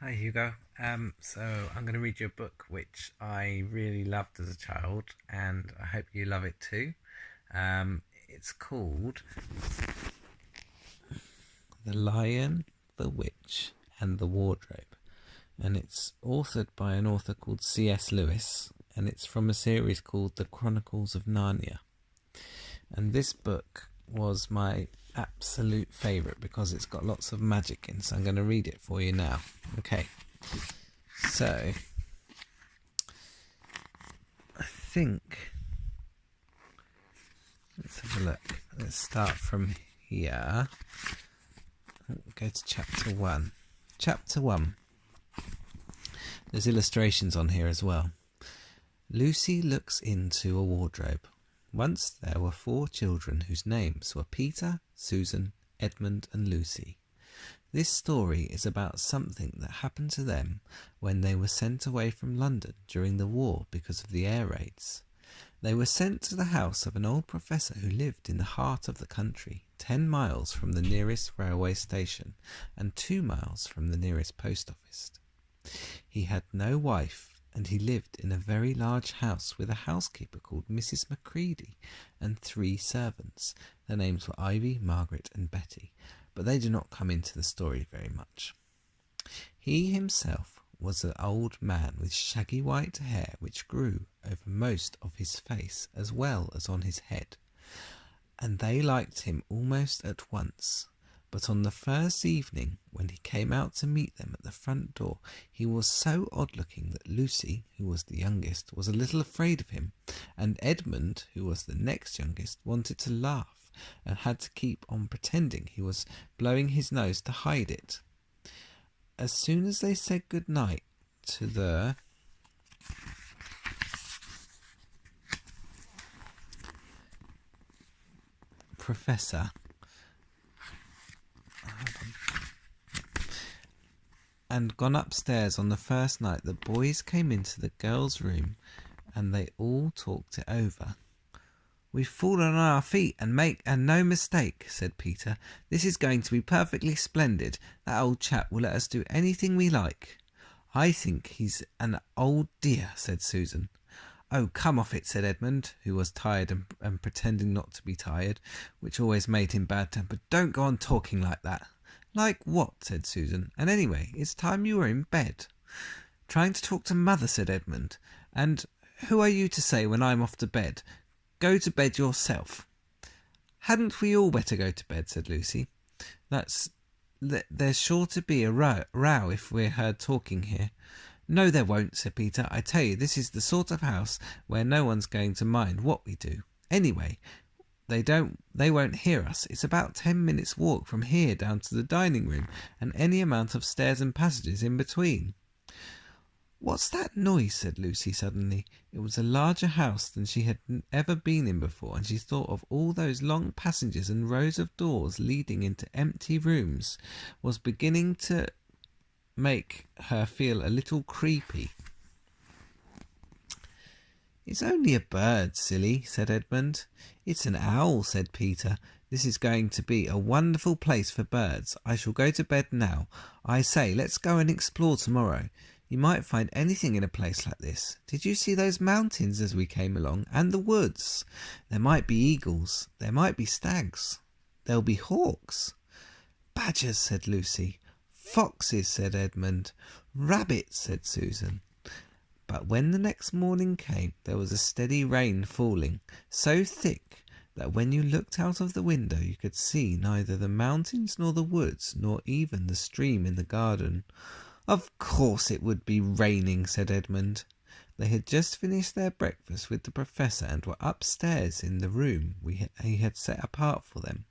Hi Hugo. So I'm going to read you a book which I really loved as a child, and I hope you love it too. It's called The Lion, the Witch, and the Wardrobe, and it's authored by an author called C.S. Lewis, and it's from a series called The Chronicles of Narnia. And this book was my absolute favourite because it's got lots of magic in, so I'm going to read it for you now. Okay, so I think let's have a look. Let's start from here. Go to chapter 1. Chapter 1. There's illustrations on here as well. Lucy looks into a wardrobe. Once there were 4 children whose names were Peter, Susan, Edmund, and Lucy. This story is about something that happened to them when they were sent away from London during the war because of the air raids. They were sent to the house of an old professor who lived in the heart of the country, 10 miles from the nearest railway station and 2 miles from the nearest post office. He had no wife, and he lived in a very large house with a housekeeper called Mrs. Macready and 3 servants. Their names were Ivy, Margaret, and Betty, but they do not come into the story very much. He himself was an old man with shaggy white hair which grew over most of his face as well as on his head, and they liked him almost at once. But on the first evening, when he came out to meet them at the front door, he was so odd-looking that Lucy, who was the youngest, was a little afraid of him, and Edmund, who was the next youngest, wanted to laugh, and had to keep on pretending he was blowing his nose to hide it. As soon as they said good night to the professor and gone upstairs on the first night, the boys came into the girls' room and they all talked it over. "We've fallen on our feet and no mistake," said Peter. "This is going to be perfectly splendid. That old chap will let us do anything we like." "I think he's an old dear," said Susan. "Oh, come off it," said Edmund, who was tired and pretending not to be tired, which always made him bad-tempered. "Don't go on talking like that." "Like what?" said Susan. "And anyway, it's time you were in bed." "Trying to talk to Mother," said Edmund. "And who are you to say when I'm off to bed? Go to bed yourself." "Hadn't we all better go to bed?" said Lucy. There's sure to be a row if we're heard talking here." "No, there won't," said Peter. "I tell you, this is the sort of house where no one's going to mind what we do. Anyway, they won't hear us. It's about 10 minutes' walk from here down to the dining room, and any amount of stairs and passages in between." "What's that noise?" said Lucy suddenly. It was a larger house than she had ever been in before, and she thought of all those long passages and rows of doors leading into empty rooms was beginning to make her feel a little creepy. "It's only a bird, silly," said Edmund. "It's an owl," said Peter. "This is going to be a wonderful place for birds. I shall go to bed now. I say, let's go and explore tomorrow. You might find anything in a place like this. Did you see those mountains as we came along? And the woods? There might be eagles. There might be stags. There'll be hawks." "Badgers," said Lucy. "Foxes," said Edmund. "Rabbits," said Susan. But when the next morning came, there was a steady rain falling, so thick that when you looked out of the window you could see neither the mountains nor the woods, nor even the stream in the garden. "Of course it would be raining," said Edmund. They had just finished their breakfast with the professor and were upstairs in the room he had set apart for them.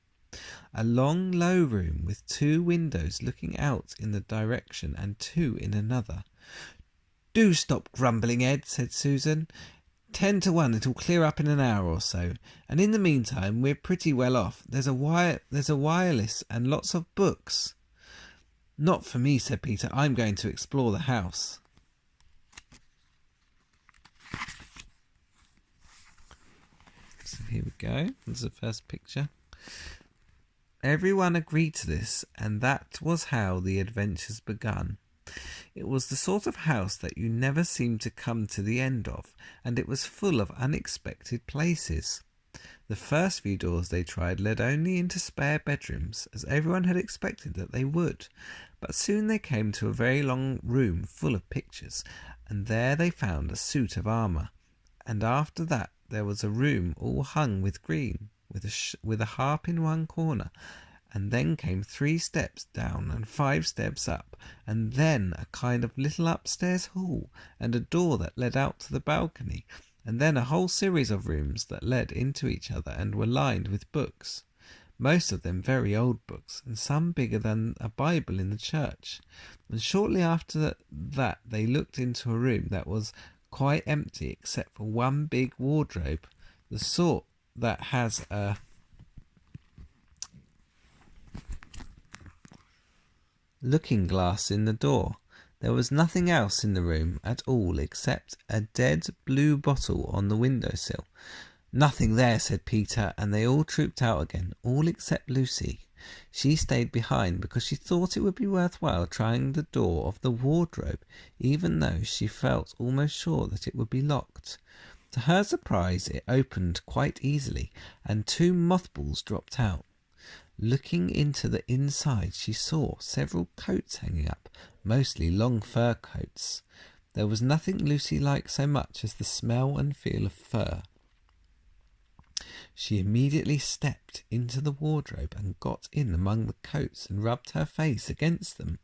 A long, low room with 2 windows looking out in the direction and 2 in another. "Do stop grumbling, Ed," said Susan. 10 to 1 it'll clear up in an hour or so, and in the meantime we're pretty well off. There's a wireless and lots of books." "Not for me," said Peter. "I'm going to explore the house." So here we go. There's the first picture. Everyone agreed to this, and that was how the adventures begun. It was the sort of house that you never seemed to come to the end of, and it was full of unexpected places. The first few doors they tried led only into spare bedrooms, as everyone had expected that they would, but soon they came to a very long room full of pictures, and there they found a suit of armour, and after that there was a room all hung with green, with a harp in one corner, and then came 3 steps down and 5 steps up, and then a kind of little upstairs hall, and a door that led out to the balcony, and then a whole series of rooms that led into each other and were lined with books, most of them very old books, and some bigger than a Bible in the church. And shortly after that they looked into a room that was quite empty except for one big wardrobe, the sort that has a looking glass in the door. There was nothing else in the room at all except a dead blue bottle on the windowsill. "Nothing there," said Peter, and they all trooped out again, all except Lucy. She stayed behind because she thought it would be worthwhile trying the door of the wardrobe, even though she felt almost sure that it would be locked. To her surprise, it opened quite easily, and 2 mothballs dropped out. Looking into the inside, she saw several coats hanging up, mostly long fur coats. There was nothing Lucy liked so much as the smell and feel of fur. She immediately stepped into the wardrobe and got in among the coats and rubbed her face against them,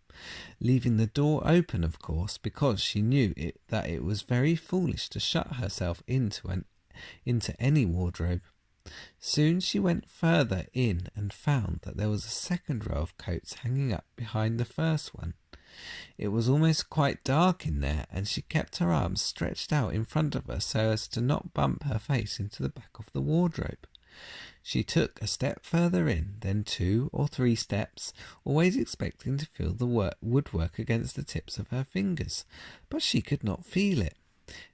leaving the door open, of course, because she knew that it was very foolish to shut herself into any wardrobe. Soon she went further in and found that there was a second row of coats hanging up behind the first one. It was almost quite dark in there, and she kept her arms stretched out in front of her so as to not bump her face into the back of the wardrobe. She took a step further in, then 2 or 3 steps, always expecting to feel the woodwork against the tips of her fingers, but she could not feel it.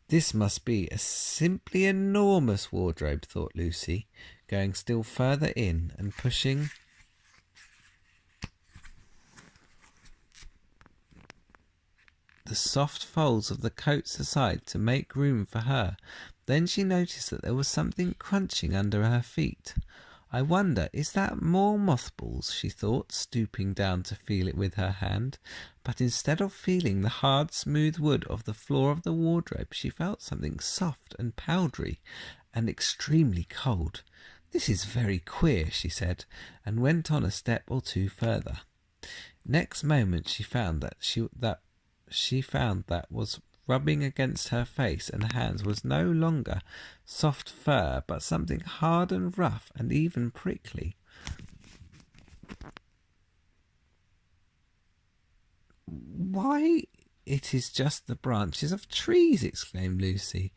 This must be a simply enormous wardrobe, thought Lucy, going still further in and pushing the soft folds of the coats aside to make room for her. Then she noticed that there was something crunching under her feet. "I wonder, is that more mothballs?" she thought, stooping down to feel it with her hand. But instead of feeling the hard, smooth wood of the floor of the wardrobe, she felt something soft and powdery and extremely cold. "This is very queer," she said, and went on a step or 2 further. Next moment she found that was rubbing against her face and hands was no longer soft fur, but something hard and rough and even prickly. "Why, it is just the branches of trees!" exclaimed Lucy.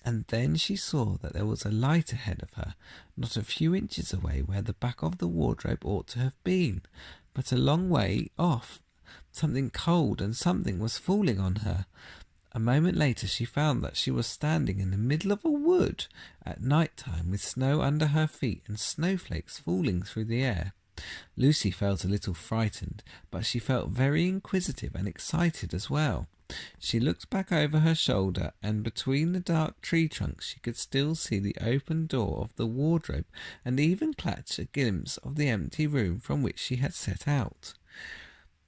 And then she saw that there was a light ahead of her, not a few inches away where the back of the wardrobe ought to have been, but a long way off. Something cold and something was falling on her. A moment later she found that she was standing in the middle of a wood at night time, with snow under her feet and snowflakes falling through the air. Lucy felt a little frightened, but she felt very inquisitive and excited as well. She looked back over her shoulder, and between the dark tree trunks she could still see the open door of the wardrobe and even catch a glimpse of the empty room from which she had set out.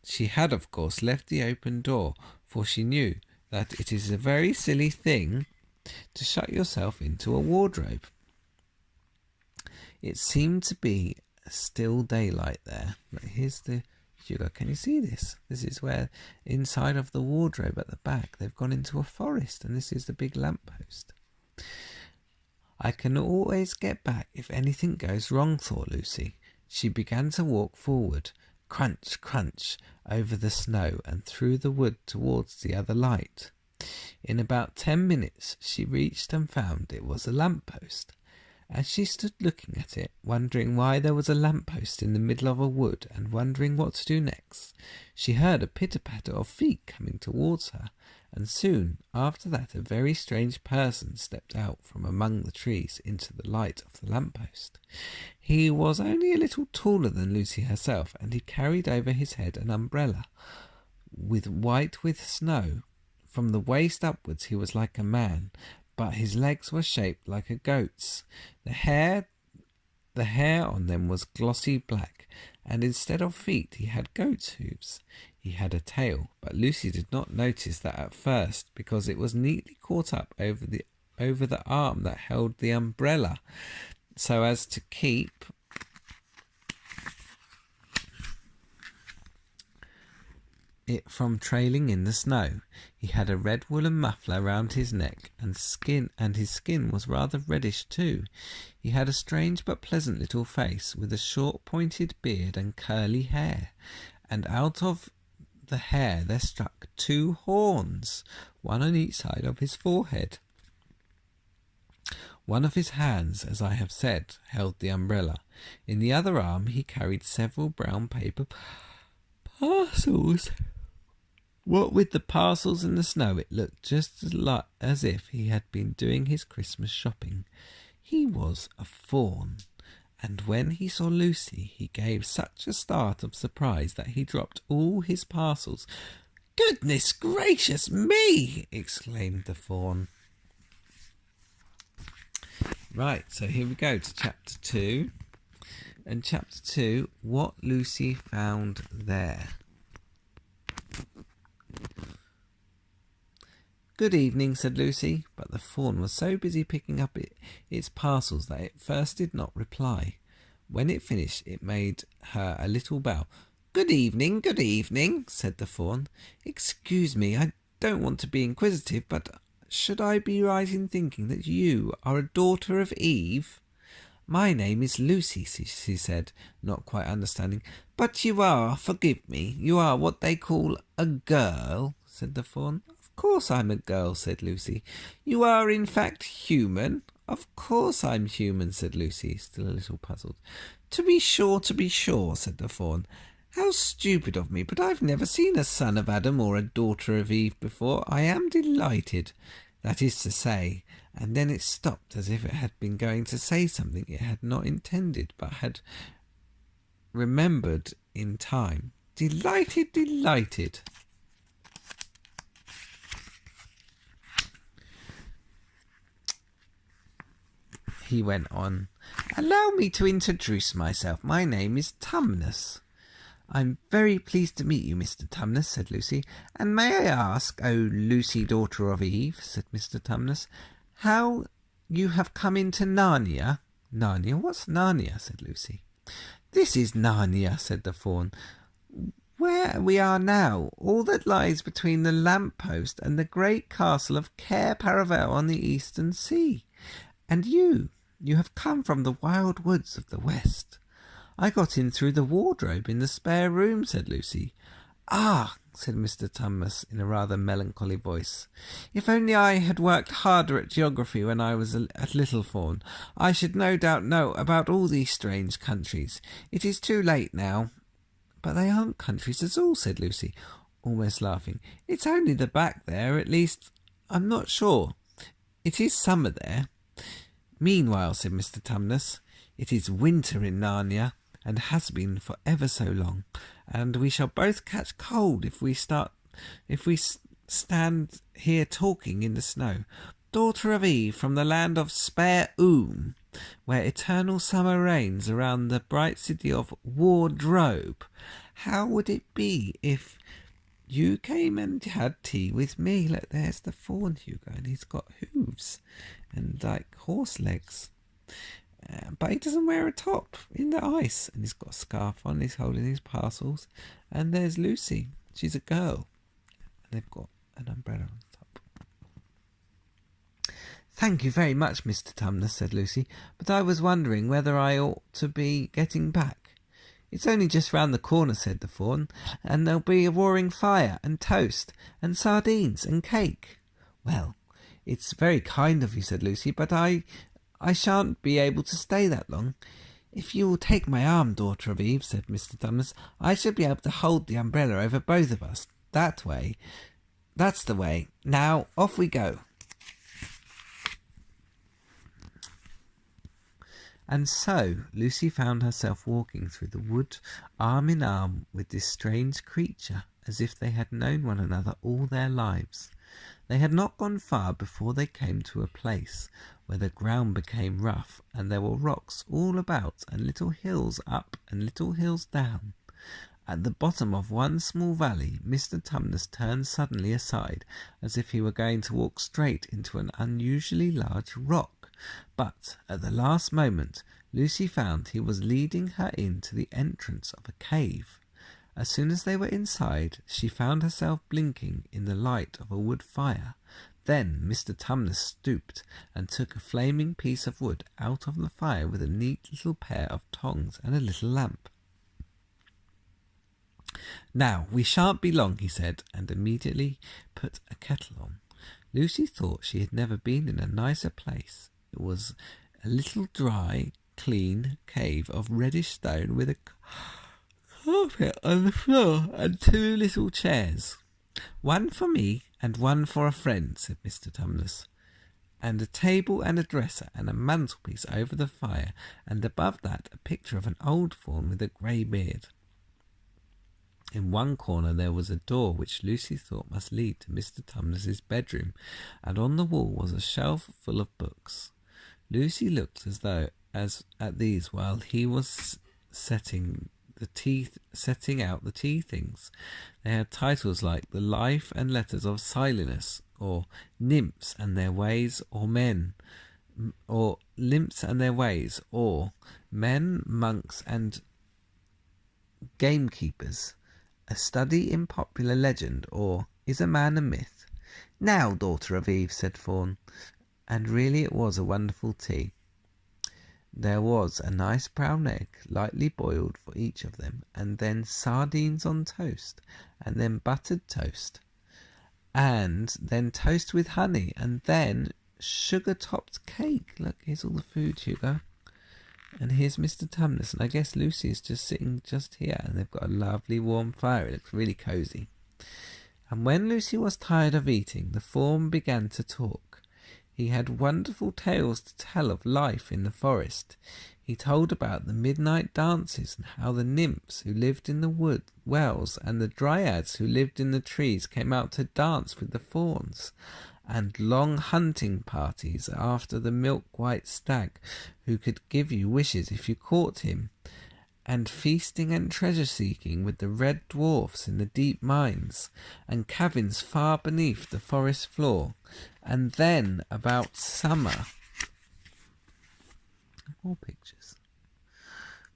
She had, of course, left the open door, for she knew that it is a very silly thing to shut yourself into a wardrobe. It seemed to be still daylight there. Here's the Hugo. Can you see this? This is where inside of the wardrobe at the back they've gone into a forest, and this is the big lamppost. "I can always get back if anything goes wrong," thought Lucy. She began to walk forward, crunch, crunch, over the snow and through the wood towards the other light. In about 10 minutes she reached and found it was a lamppost. As she stood looking at it, wondering why there was a lamppost in the middle of a wood and wondering what to do next, she heard a pitter-patter of feet coming towards her, and soon after that a very strange person stepped out from among the trees into the light of the lamppost. He was only a little taller than Lucy herself, and he carried over his head an umbrella. white with snow. From the waist upwards he was like a man, but his legs were shaped like a goat's. The hair on them was glossy black, and instead of feet he had goat's hooves. He had a tail, but Lucy did not notice that at first, because it was neatly caught up over the arm that held the umbrella, so as to keep it from trailing in the snow. He had a red woolen muffler round his neck, and his skin was rather reddish too. He had a strange but pleasant little face, with a short pointed beard and curly hair, and out of the hair there stuck 2 horns, one on each side of his forehead. One of his hands, as I have said, held the umbrella. In the other arm he carried several brown paper parcels. What with the parcels and the snow, it looked just as if he had been doing his Christmas shopping. He was a fawn, and when he saw Lucy he gave such a start of surprise that he dropped all his parcels. "Goodness gracious me!" exclaimed the fawn. Right, so here we go to chapter 2. And chapter 2, what Lucy found there. "Good evening," said Lucy, but the fawn was so busy picking up its parcels that it first did not reply. When it finished, it made her a little bow. Good evening," said the fawn. "Excuse me, I don't want to be inquisitive, but should I be right in thinking that you are a daughter of Eve?" "My name is Lucy," she said, not quite understanding. "But you are, forgive me, you are what they call a girl," said the fawn. "Of course I'm a girl," said Lucy. "You are in fact human?" "Of course I'm human," said Lucy, still a little puzzled. To be sure, said the fawn. "How stupid of me, but I've never seen a son of Adam or a daughter of Eve before. I am delighted. That is to say," and then it stopped as if it had been going to say something it had not intended, but had remembered in time. Delighted. He went on. "Allow me to introduce myself. My name is Tumnus." "I'm very pleased to meet you, Mr. Tumnus," said Lucy. "And may I ask, O Lucy, daughter of Eve," said Mr. Tumnus, "how you have come into Narnia?" "Narnia? What's Narnia?" said Lucy. "This is Narnia," said the fawn. "Where we are now, all that lies between the lamp-post and the great castle of Cair Paravel on the eastern sea. And you have come from the wild woods of the west." "I got in through the wardrobe in the spare room," said Lucy. "Ah," said Mr. Tumnus in a rather melancholy voice, "if only I had worked harder at geography when I was a little fawn, I should no doubt know about all these strange countries. It is too late now." "But they aren't countries at all," said Lucy, almost laughing. "It's only the back there, at least, I'm not sure. It is summer there." "Meanwhile," said Mr. Tumnus, "it is winter in Narnia, and has been for ever so long, and we shall both catch cold if we stand here talking in the snow. Daughter of Eve, from the land of Spare Oom, where eternal summer reigns around the bright city of Wardrobe, how would it be if you came and had tea with me?" Look, there's the fawn, Hugo, and he's got hooves and like horse legs. But he doesn't wear a top in the ice, and he's got a scarf on, he's holding his parcels. And there's Lucy, she's a girl, and they've got an umbrella on top. "Thank you very much, Mr. Tumnus," said Lucy, "but I was wondering whether I ought to be getting back." "It's only just round the corner," said the fawn, "and there'll be a roaring fire, and toast, and sardines, and cake." "Well, it's very kind of you," said Lucy, "but I shan't be able to stay that long." "If you will take my arm, daughter of Eve," said Mr. Tumnus, "I shall be able to hold the umbrella over both of us. That's the way. Now, off we go." And so Lucy found herself walking through the wood arm in arm with this strange creature, as if they had known one another all their lives. They had not gone far before they came to a place where the ground became rough, and there were rocks all about, and little hills up and little hills down. At the bottom of one small valley, Mr. Tumnus turned suddenly aside, as if he were going to walk straight into an unusually large rock. But at the last moment, Lucy found he was leading her into the entrance of a cave. As soon as they were inside, she found herself blinking in the light of a wood fire. Then Mr. Tumnus stooped and took a flaming piece of wood out of the fire with a neat little pair of tongs and a little lamp. "Now, we shan't be long," he said, and immediately put a kettle on. Lucy thought she had never been in a nicer place. It was a little dry, clean cave of reddish stone with a carpet on the floor and two little chairs. "One for me and one for a friend," said Mr. Tumnus, "and a table and a dresser and a mantelpiece over the fire, and above that a picture of an old faun with a grey beard." In one corner there was a door which Lucy thought must lead to Mr. Tumnus's bedroom, and on the wall was a shelf full of books. Lucy looked at these while he was setting out the tea things. They had titles like "The Life and Letters of Silenus," or "Nymphs and Their Ways," or "Men," or "Nymphs and Their Ways," or "Men, Monks and Gamekeepers," "A Study in Popular Legend," or "Is a Man a Myth?" "Now, daughter of Eve," said Fawn, and really it was a wonderful tea. There was a nice brown egg, lightly boiled, for each of them, and then sardines on toast, and then buttered toast, and then toast with honey, and then sugar-topped cake. Look, here's all the food, Hugo. And here's Mr. Tumnus, and I guess Lucy is just sitting just here, and they've got a lovely warm fire. It looks really cosy. And when Lucy was tired of eating, the faun began to talk. He had wonderful tales to tell of life in the forest. He told about the midnight dances, and how the nymphs who lived in the wood wells and the dryads who lived in the trees came out to dance with the fauns, and long hunting parties after the milk-white stag who could give you wishes if you caught him, and feasting and treasure-seeking with the red dwarfs in the deep mines, and cabins far beneath the forest floor, and then about summer. More pictures.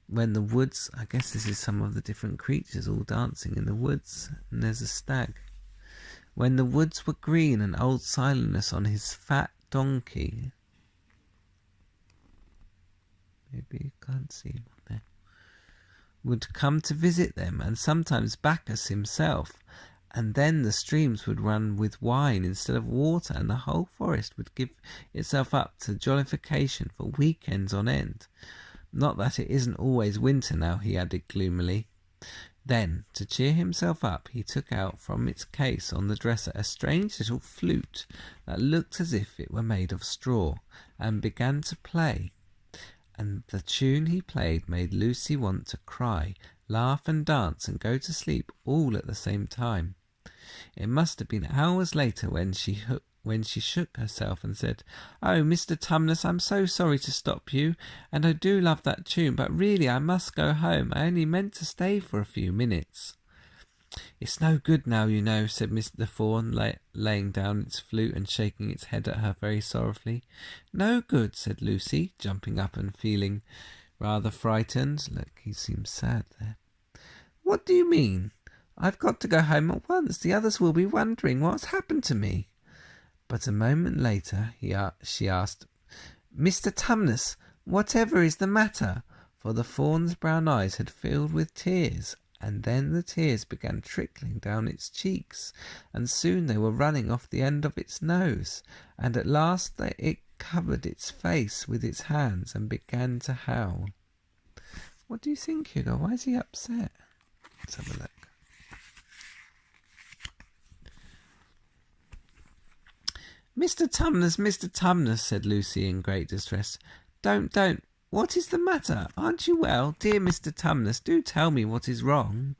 When the woods, I guess this is some of the different creatures all dancing in the woods, and there's a stag. When the woods were green and old Silenus on his fat donkey, maybe you can't see him on there, would come to visit them, and sometimes Bacchus himself, and then the streams would run with wine instead of water, and the whole forest would give itself up to jollification for weekends on end. Not that it isn't always winter now, he added gloomily. Then, to cheer himself up, he took out from its case on the dresser a strange little flute that looked as if it were made of straw, and began to play. And the tune he played made Lucy want to cry, laugh and dance and go to sleep all at the same time. It must have been hours later when she shook herself and said, "Oh, Mr. Tumnus, I'm so sorry to stop you, and I do love that tune, but really I must go home. I only meant to stay for a few minutes." "It's no good now, you know," said Mr. Faun, laying down its flute and shaking its head at her very sorrowfully. "No good," said Lucy, jumping up and feeling rather frightened. Look, he seems sad there. "What do you mean? I've got to go home at once. The others will be wondering what's happened to me." But a moment later she asked, "Mr. Tumnus, whatever is the matter?" For the faun's brown eyes had filled with tears, and then the tears began trickling down its cheeks, and soon they were running off the end of its nose, and at last it covered its face with its hands and began to howl. What do you think, Hugo? Why is he upset? Let's have a look. "Mr. Tumnus," said Lucy in great distress. Don't. What is the matter? Aren't you well? Dear Mr. Tumnus, do tell me what is wrong."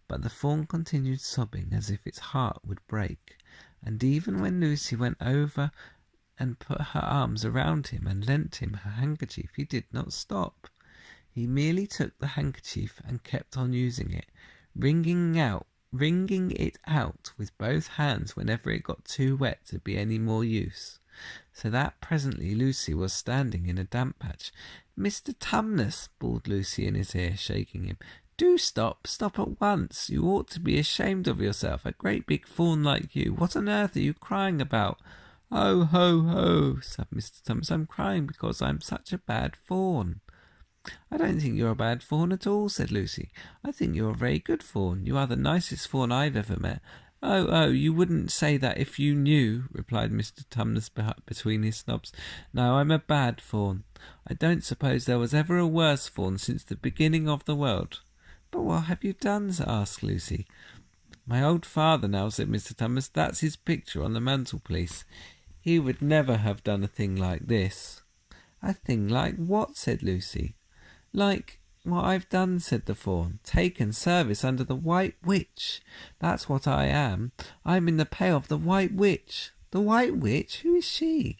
But the fawn continued sobbing as if its heart would break, and even when Lucy went over and put her arms around him and lent him her handkerchief, he did not stop. He merely took the handkerchief and kept on using it, wringing it out with both hands whenever it got too wet to be any more use. So that presently Lucy was standing in a damp patch. "Mr. Tumnus," bawled Lucy in his ear, shaking him. "Do stop at once. You ought to be ashamed of yourself, a great big fawn like you. What on earth are you crying about?" "Oh, ho, ho," said Mr. Tumnus. "I'm crying because I'm such a bad fawn." "I don't think you're a bad fawn at all," said Lucy. "I think you're a very good fawn. You are the nicest fawn I've ever met." Oh, you wouldn't say that if you knew," replied Mr. Tumnus between his snubs. "No, I'm a bad fawn. I don't suppose there was ever a worse fawn since the beginning of the world." "But what have you done?" asked Lucy. "My old father now," said Mr. Tumnus. "That's his picture on the mantelpiece. He would never have done a thing like this." "A thing like what?" said Lucy. "Like what I've done," said the fawn. "Taken service under the White Witch. That's what I am. I'm in the pay of the White Witch." "The White Witch? Who is she?"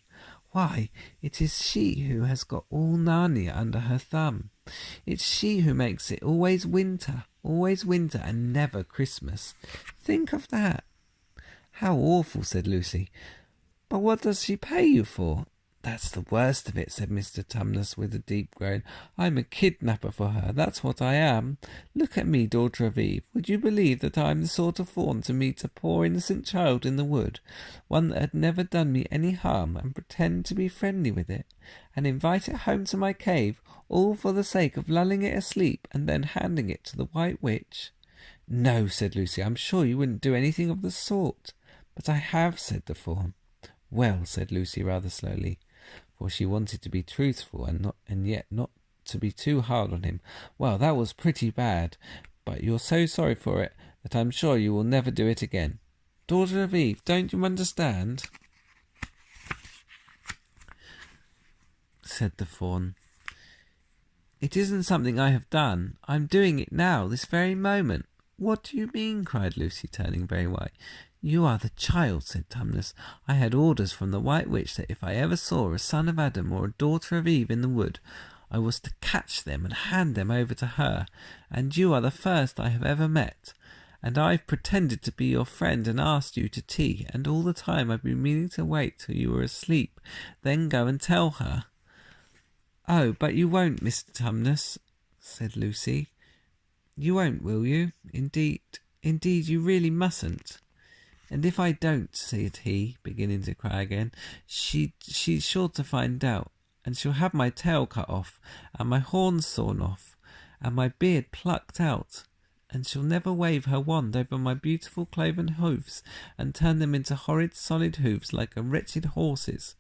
"Why, it is she who has got all Narnia under her thumb. It's she who makes it always winter, and never Christmas. Think of that." "How awful," said Lucy. "But what does she pay you for?" "That's the worst of it," said Mr. Tumnus with a deep groan. "I'm a kidnapper for her, that's what I am. Look at me, daughter of Eve. Would you believe that I'm the sort of fawn to meet a poor innocent child in the wood, one that had never done me any harm, and pretend to be friendly with it, and invite it home to my cave, all for the sake of lulling it asleep and then handing it to the White Witch?" "No," said Lucy, "I'm sure you wouldn't do anything of the sort." "But I have," said the fawn. "Well," said Lucy rather slowly, for she wanted to be truthful and yet not to be too hard on him. "Well, that was pretty bad, but you're so sorry for it that I'm sure you will never do it again. Daughter of Eve, don't you understand?" said the fawn. "It isn't something I have done. I'm doing it now, this very moment." "What do you mean?" cried Lucy, turning very white. "You are the child," said Tumnus. "I had orders from the White Witch that if I ever saw a son of Adam or a daughter of Eve in the wood, I was to catch them and hand them over to her, and you are the first I have ever met. And I've pretended to be your friend and asked you to tea, and all the time I've been meaning to wait till you were asleep, then go and tell her." "Oh, but you won't, Mr. Tumnus," said Lucy. "You won't, will you? Indeed, you really mustn't." "And if I don't," said he, beginning to cry again, she's sure to find out, and she'll have my tail cut off, and my horns sawn off, and my beard plucked out, and she'll never wave her wand over my beautiful cloven hoofs and turn them into horrid solid hoofs like a wretched horse's.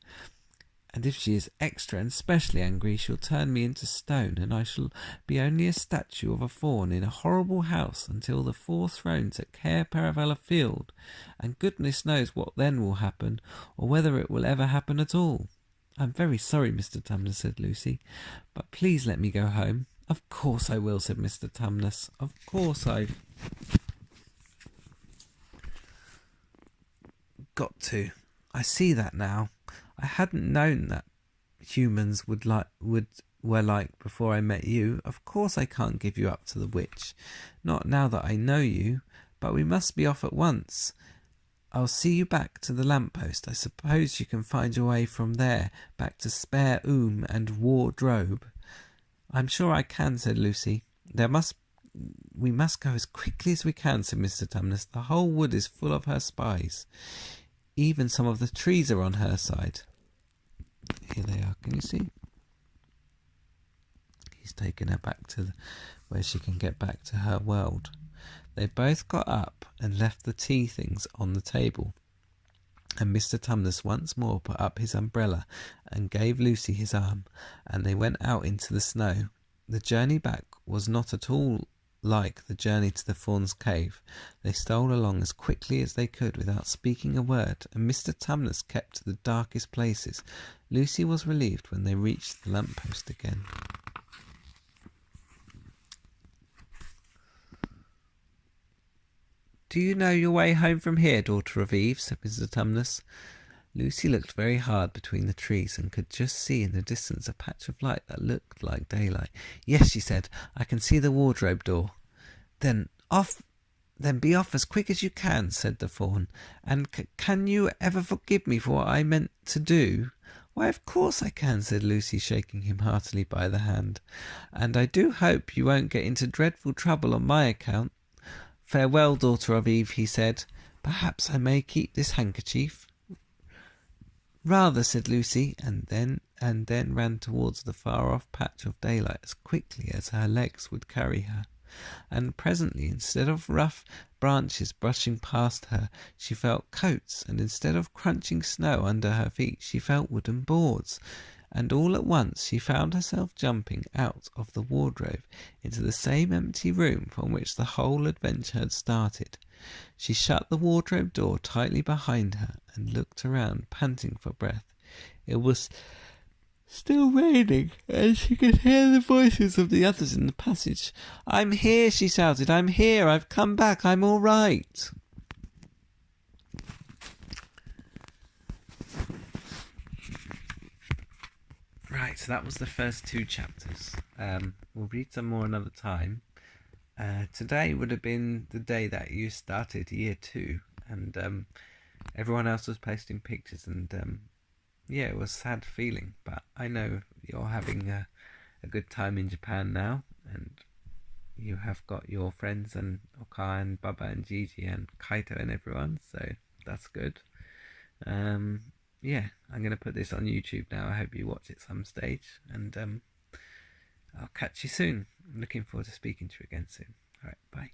And if she is extra and specially angry, she'll turn me into stone, and I shall be only a statue of a fawn in a horrible house until the 4 thrones at Cair Paravel Field, and goodness knows what then will happen, or whether it will ever happen at all." "I'm very sorry, Mr. Tumnus," said Lucy, "but please let me go home." "Of course I will," said Mr. Tumnus. "Of course I've got to. I see that now. I hadn't known that humans were like before I met you. Of course I can't give you up to the witch, not now that I know you, but we must be off at once. I'll see you back to the lamp-post. I suppose you can find your way from there back to Spare Oom and Wardrobe." "I'm sure I can," said Lucy. We must go as quickly as we can," said Mr. Tumnus. "The whole wood is full of her spies. Even some of the trees are on her side. Here they are, can you see?" He's taken her back to where she can get back to her world. They both got up and left the tea things on the table, and Mr. Tumnus once more put up his umbrella and gave Lucy his arm, and they went out into the snow. The journey back was not at all like the journey to the fawn's cave. They stole along as quickly as they could without speaking a word, and Mr. Tumnus kept to the darkest places. Lucy was relieved when they reached the lamp-post again. Do you know your way home from here, daughter of Eve? Said Mrs. Tumnus. Lucy looked very hard between the trees and could just see in the distance a patch of light that looked like daylight. Yes, she said, I can see the wardrobe door. Then be off as quick as you can, said the fawn. And can you ever forgive me for what I meant to do? Why, of course I can, said Lucy, shaking him heartily by the hand. And I do hope you won't get into dreadful trouble on my account. Farewell, daughter of Eve, he said. Perhaps I may keep this handkerchief. Rather, said Lucy, and then ran towards the far-off patch of daylight as quickly as her legs would carry her. And presently, instead of rough branches brushing past her, she felt coats, and instead of crunching snow under her feet, she felt wooden boards. And all at once she found herself jumping out of the wardrobe into the same empty room from which the whole adventure had started. She shut the wardrobe door tightly behind her and looked around, panting for breath. It was still raining, and she could hear the voices of the others in the passage. I'm here, she shouted. I'm here. I've come back. I'm all right. Right, so that was the first 2 chapters. We'll read some more another time. Today would have been the day that you started year 2, and everyone else was posting pictures, and yeah, it was a sad feeling, but I know you're having a good time in Japan now, and you have got your friends and Oka and Baba and Gigi and Kaito and everyone, so that's good. Yeah, I'm going to put this on YouTube now. I hope you watch it some stage, and I'll catch you soon. I'm looking forward to speaking to you again soon. Alright, bye.